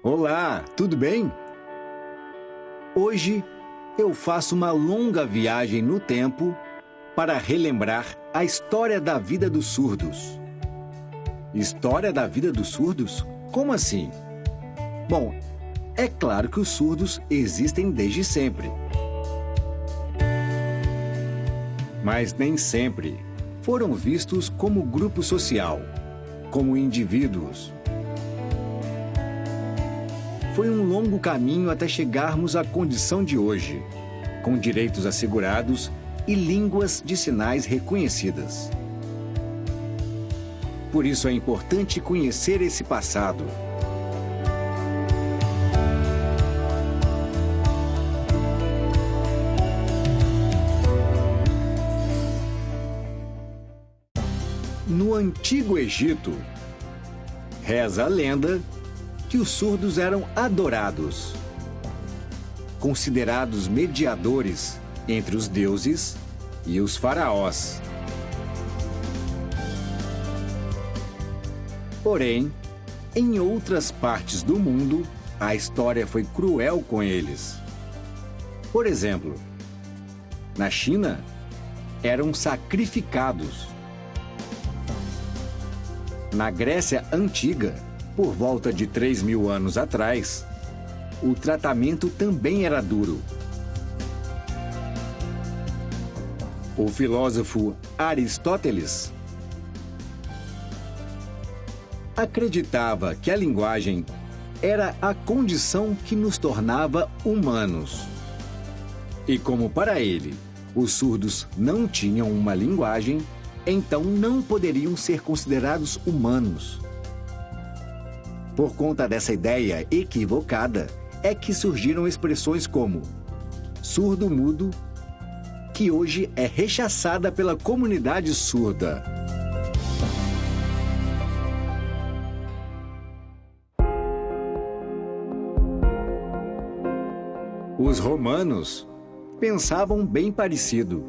Olá, tudo bem? Hoje eu faço uma longa viagem no tempo para relembrar a história da vida dos surdos. História da vida dos surdos? Como assim? Bom, é claro que os surdos existem desde sempre. Mas nem sempre foram vistos como grupo social, como indivíduos. Foi um longo caminho até chegarmos à condição de hoje, com direitos assegurados e línguas de sinais reconhecidas. Por isso é importante conhecer esse passado. No Antigo Egito, reza a lenda que os surdos eram adorados, considerados mediadores entre os deuses e os faraós. Porém, em outras partes do mundo, a história foi cruel com eles. Por exemplo, na China, eram sacrificados. Na Grécia Antiga, por volta de 3.000 anos atrás, o tratamento também era duro. O filósofo Aristóteles acreditava que a linguagem era a condição que nos tornava humanos. E como para ele, os surdos não tinham uma linguagem, então não poderiam ser considerados humanos. Por conta dessa ideia equivocada, é que surgiram expressões como surdo-mudo, que hoje é rechaçada pela comunidade surda. Os romanos pensavam bem parecido.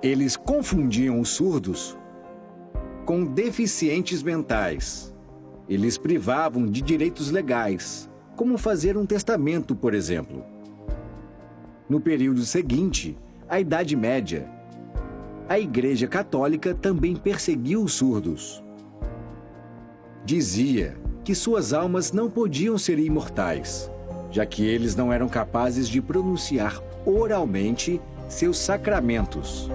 Eles confundiam os surdos com deficientes mentais. Eles privavam de direitos legais, como fazer um testamento, por exemplo. No período seguinte, a Idade Média, a Igreja Católica também perseguiu os surdos. Dizia que suas almas não podiam ser imortais, já que eles não eram capazes de pronunciar oralmente seus sacramentos.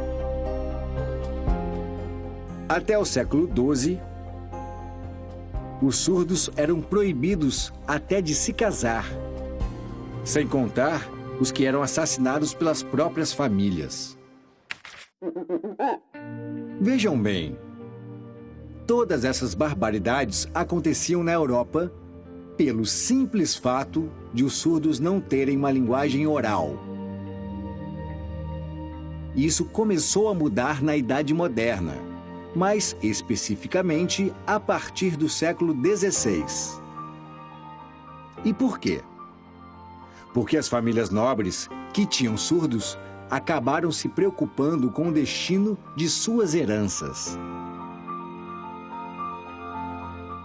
Até o século XII, os surdos eram proibidos até de se casar, sem contar os que eram assassinados pelas próprias famílias. Vejam bem, todas essas barbaridades aconteciam na Europa pelo simples fato de os surdos não terem uma linguagem oral. Isso começou a mudar na Idade Moderna, mas especificamente a partir do século XVI. E por quê? Porque as famílias nobres que tinham surdos acabaram se preocupando com o destino de suas heranças.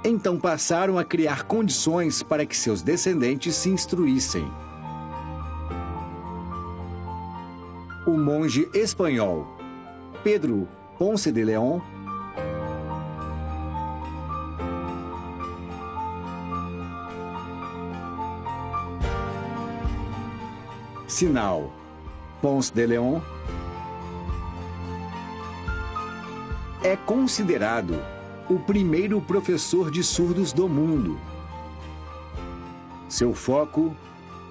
Então passaram a criar condições para que seus descendentes se instruíssem. O monge espanhol Pedro Ponce de León Sinal Ponce de León é considerado o primeiro professor de surdos do mundo. Seu foco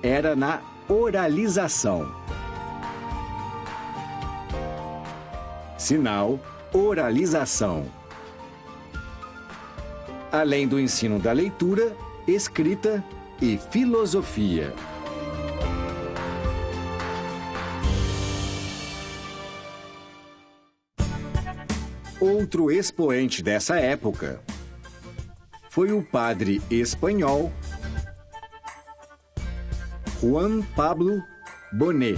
era na oralização. Sinal, oralização. Além do ensino da leitura, escrita e filosofia. Outro expoente dessa época foi o padre espanhol Juan Pablo Bonet.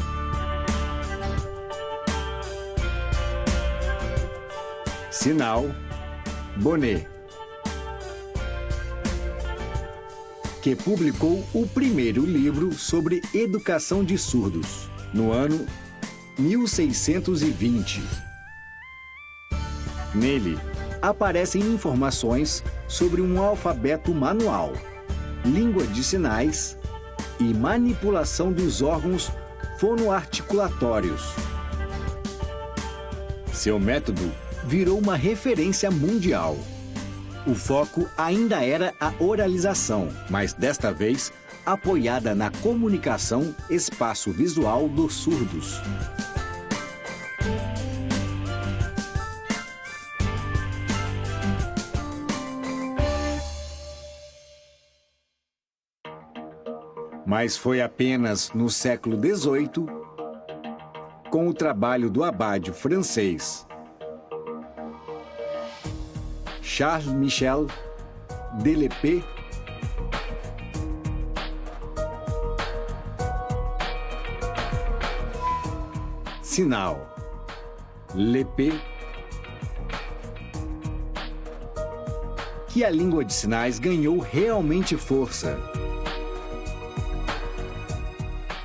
Sinal Bonet. que publicou o primeiro livro sobre educação de surdos, no ano 1620. Nele, aparecem informações sobre um alfabeto manual, língua de sinais e manipulação dos órgãos fonoarticulatórios. Seu método virou uma referência mundial. O foco ainda era a oralização, mas desta vez apoiada na comunicação espaço-visual dos surdos. Mas foi apenas no século XVIII, com o trabalho do abade francês Charles Michel Delepé, sinal Lepé, que a língua de sinais ganhou realmente força.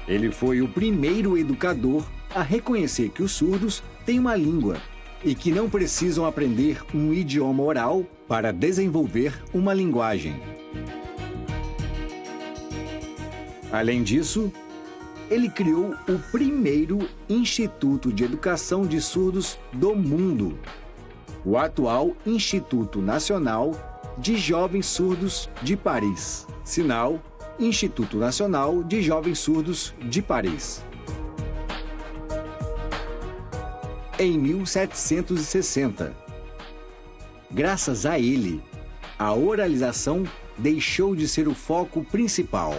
Ele foi o primeiro educador a reconhecer que os surdos têm uma língua e que não precisam aprender um idioma oral para desenvolver uma linguagem. Além disso, ele criou o primeiro Instituto de Educação de Surdos do mundo, o atual Instituto Nacional de Jovens Surdos de Paris, sinal Instituto Nacional de Jovens Surdos de Paris. Em 1760. Graças a ele, a oralização deixou de ser o foco principal.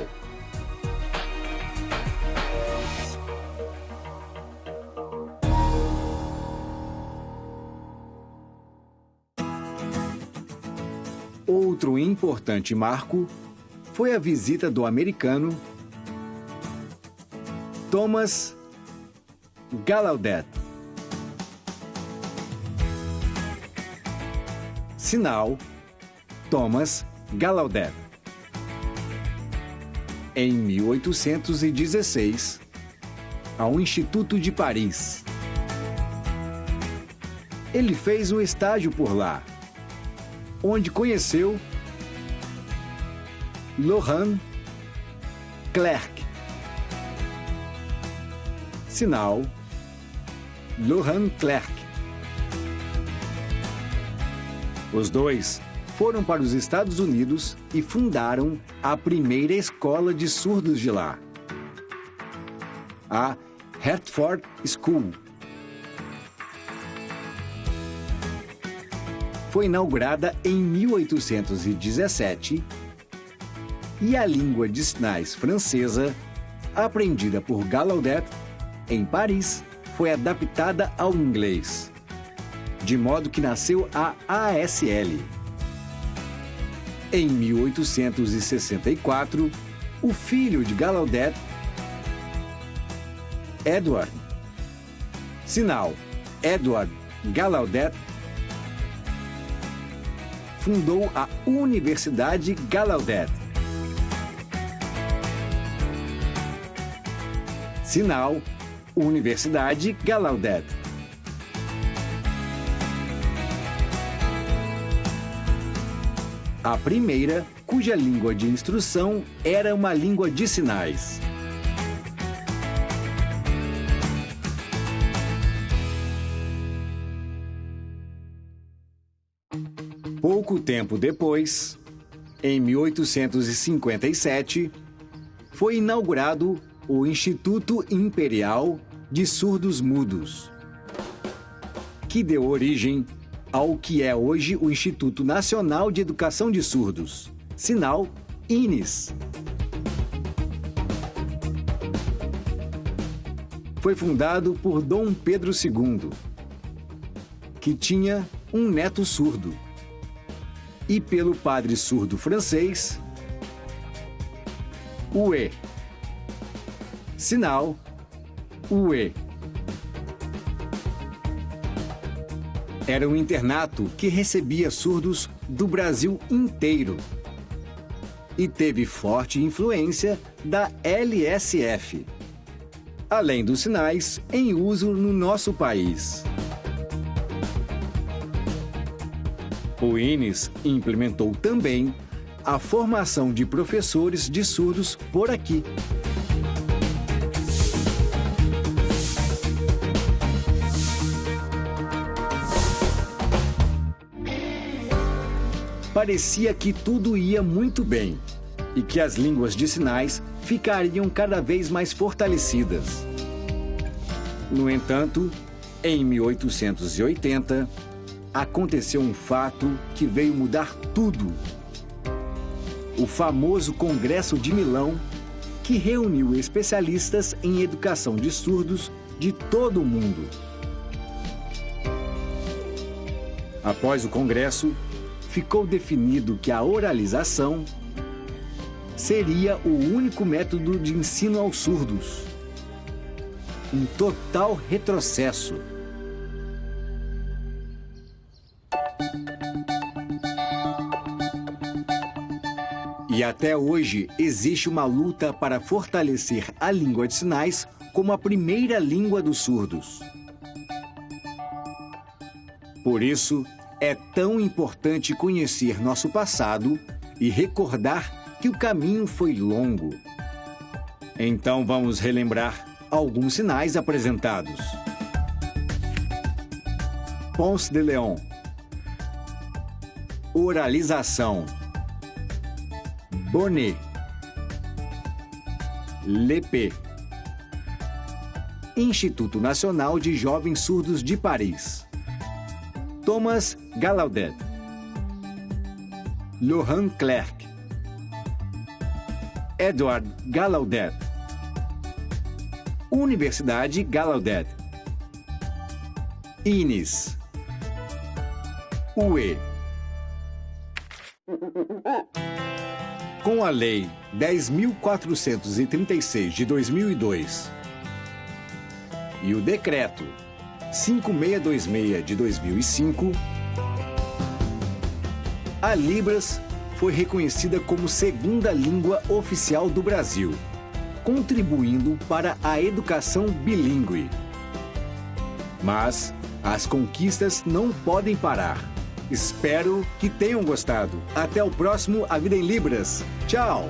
Outro importante marco foi a visita do americano Thomas Gallaudet. Sinal Thomas Gallaudet. Em 1816, ao Instituto de Paris. Ele fez um estágio por lá, onde conheceu Laurent Clerc. Sinal Laurent Clerc. Os dois foram para os Estados Unidos e fundaram a primeira escola de surdos de lá, a Hertford School. Foi inaugurada em 1817 e a língua de sinais francesa, aprendida por Gallaudet em Paris, foi adaptada ao inglês, de modo que nasceu a ASL. Em 1864, o filho de Gallaudet, Edward, sinal Edward Gallaudet, fundou a Universidade Gallaudet. Sinal Universidade Gallaudet. A primeira, cuja língua de instrução era uma língua de sinais. Pouco tempo depois, em 1857, foi inaugurado o Instituto Imperial de Surdos Mudos, que deu origem ao que é hoje o Instituto Nacional de Educação de Surdos, sinal INES. Foi fundado por Dom Pedro II, que tinha um neto surdo, e pelo padre surdo francês, Huet, sinal Huet. Era um internato que recebia surdos do Brasil inteiro. e teve forte influência da LSF, além dos sinais em uso no nosso país. O INES implementou também a formação de professores de surdos por aqui. Parecia que tudo ia muito bem e que as línguas de sinais ficariam cada vez mais fortalecidas. No entanto, em 1880, aconteceu um fato que veio mudar tudo. O famoso Congresso de Milão, que reuniu especialistas em educação de surdos de todo o mundo. Após o congresso, ficou definido que a oralização seria o único método de ensino aos surdos. Um total retrocesso. E até hoje existe uma luta para fortalecer a língua de sinais como a primeira língua dos surdos. Por isso, é tão importante conhecer nosso passado e recordar que o caminho foi longo. Então vamos relembrar alguns sinais apresentados. Ponce de Leon. Oralização. Bonnet. Lepé. Instituto Nacional de Jovens Surdos de Paris. Thomas Gallaudet. Laurent Clerc. Edward Gallaudet. Universidade Gallaudet. INES. UE. Com a Lei 10.436 de 2002 e o Decreto 5626 de 2005, a Libras foi reconhecida como segunda língua oficial do Brasil, contribuindo para a educação bilíngue. Mas as conquistas não podem parar. Espero que tenham gostado. Até o próximo A Vida em Libras. Tchau!